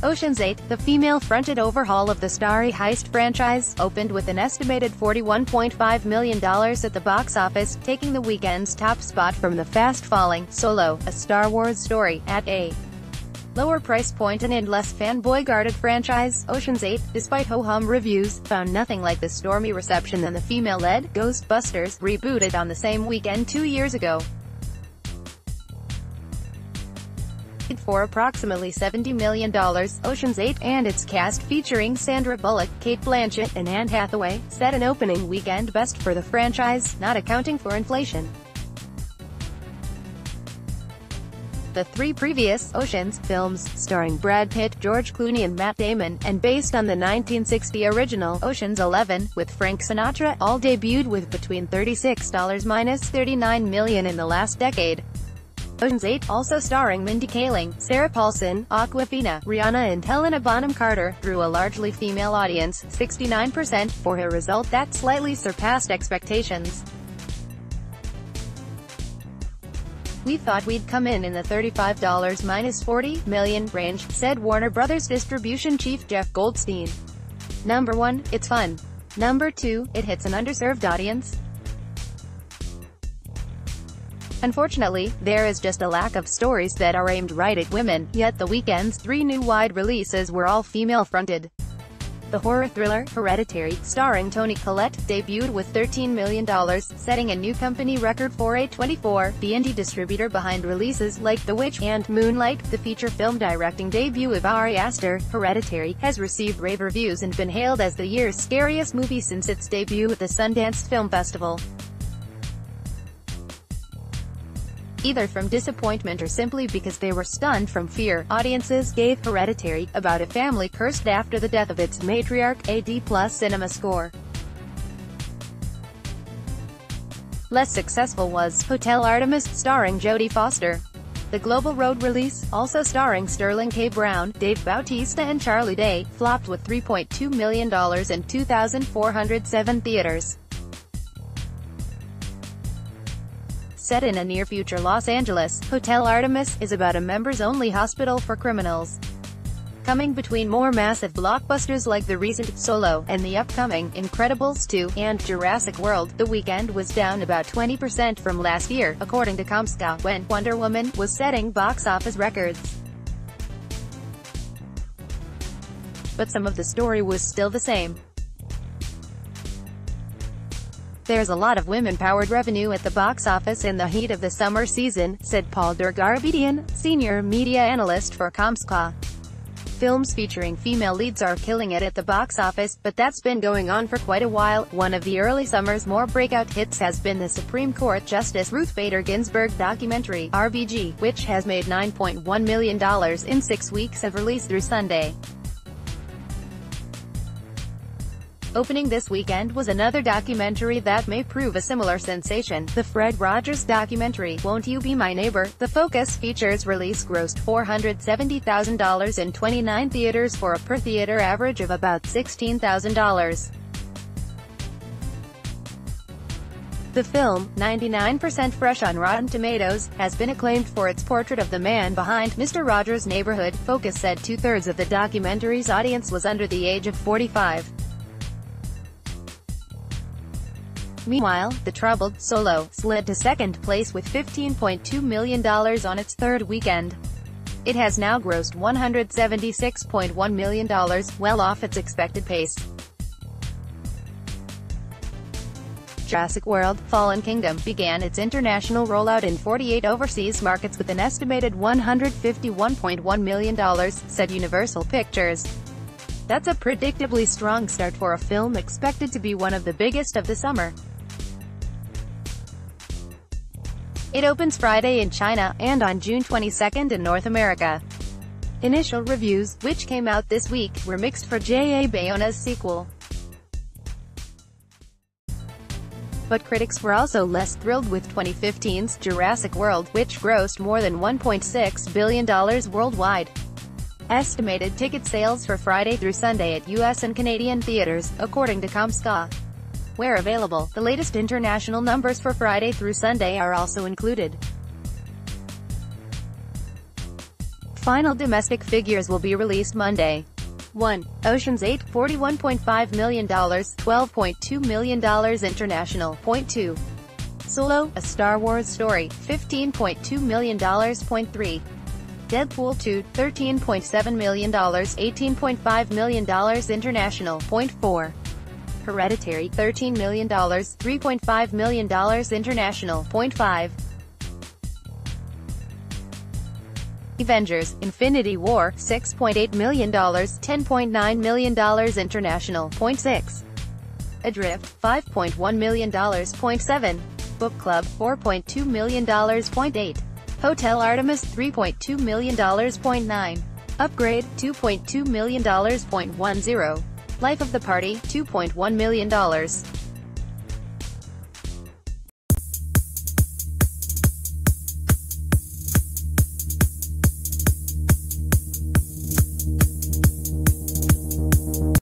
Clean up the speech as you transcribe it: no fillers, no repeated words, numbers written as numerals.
Ocean's 8, the female-fronted overhaul of the Starry heist franchise, opened with an estimated $41.5 million at the box office, taking the weekend's top spot from the fast-falling Solo, a Star Wars story, at a lower price point and less fanboy-guarded franchise. Ocean's 8, despite ho-hum reviews, found nothing like the stormy reception than the female-led Ghostbusters, rebooted on the same weekend 2 years ago. For approximately $70 million, Ocean's 8 and its cast featuring Sandra Bullock, Cate Blanchett, and Anne Hathaway set an opening weekend best for the franchise, not accounting for inflation. The three previous Oceans films, starring Brad Pitt, George Clooney and Matt Damon, and based on the 1960 original Ocean's 11, with Frank Sinatra, all debuted with between $36–39 million in the last decade. Ocean's 8, also starring Mindy Kaling, Sarah Paulson, Awkwafina, Rihanna and Helena Bonham Carter, drew a largely female audience, 69%, for a result that slightly surpassed expectations. "We thought we'd come in the $35–40 million range," said Warner Brothers distribution chief Jeff Goldstein. "Number 1, it's fun. Number 2, it hits an underserved audience. Unfortunately, there is just a lack of stories that are aimed right at women," yet the weekend's 3 new wide releases were all female-fronted. The horror thriller, Hereditary, starring Toni Collette, debuted with $13 million, setting a new company record for A24, the indie distributor behind releases like The Witch and Moonlight. The feature film directing debut of Ari Aster, Hereditary, has received rave reviews and been hailed as the year's scariest movie since its debut at the Sundance Film Festival. Either from disappointment or simply because they were stunned from fear, audiences gave Hereditary, about a family cursed after the death of its matriarch, a D+ cinema score. Less successful was Hotel Artemis, starring Jodie Foster. The global road release, also starring Sterling K. Brown, Dave Bautista and Charlie Day, flopped with $3.2 million in 2,407 theaters. Set in a near-future Los Angeles, Hotel Artemis is about a members-only hospital for criminals. Coming between more massive blockbusters like the recent Solo and the upcoming Incredibles 2 and Jurassic World, the weekend was down about 20% from last year, according to Comscore, when Wonder Woman was setting box office records. But some of the story was still the same. "There's a lot of women-powered revenue at the box office in the heat of the summer season," said Paul Dergarabedian, senior media analyst for Comscore. "Films featuring female leads are killing it at the box office, but that's been going on for quite a while." One of the early summer's more breakout hits has been the Supreme Court Justice Ruth Bader Ginsburg documentary, RBG, which has made $9.1 million in 6 weeks of release through Sunday. Opening this weekend was another documentary that may prove a similar sensation, the Fred Rogers documentary, Won't You Be My Neighbor? The Focus Features release grossed $470,000 in 29 theaters for a per-theater average of about $16,000. The film, 99% fresh on Rotten Tomatoes, has been acclaimed for its portrait of the man behind Mr. Rogers' Neighborhood. Focus said 2/3 of the documentary's audience was under the age of 45. Meanwhile, the troubled Solo slid to second place with $15.2 million on its third weekend. It has now grossed $176.1 million, well off its expected pace. Jurassic World: Fallen Kingdom began its international rollout in 48 overseas markets with an estimated $151.1 million, said Universal Pictures. That's a predictably strong start for a film expected to be one of the biggest of the summer. It opens Friday in China, and on June 22 in North America. Initial reviews, which came out this week, were mixed for J.A. Bayona's sequel. But critics were also less thrilled with 2015's Jurassic World, which grossed more than $1.6 billion worldwide. Estimated ticket sales for Friday through Sunday at U.S. and Canadian theaters, according to Comscore. Where available, the latest international numbers for Friday through Sunday are also included. Final domestic figures will be released Monday. 1. Ocean's 8, $41.5 million, $12.2 million international. 2. Solo, A Star Wars Story, $15.2 million. 3. Deadpool 2, $13.7 million, $18.5 million international. 4. Hereditary, $13 million, $3.5 million international. 5. Avengers: Infinity War, $6.8 million, $10.9 million international. 6. Adrift, $5.1 million. 7. Book Club, $4.2 million. 8. Hotel Artemis, $3.2 million. 9. Upgrade, $2.2 million. 10. Life of the Party, $2.1 million.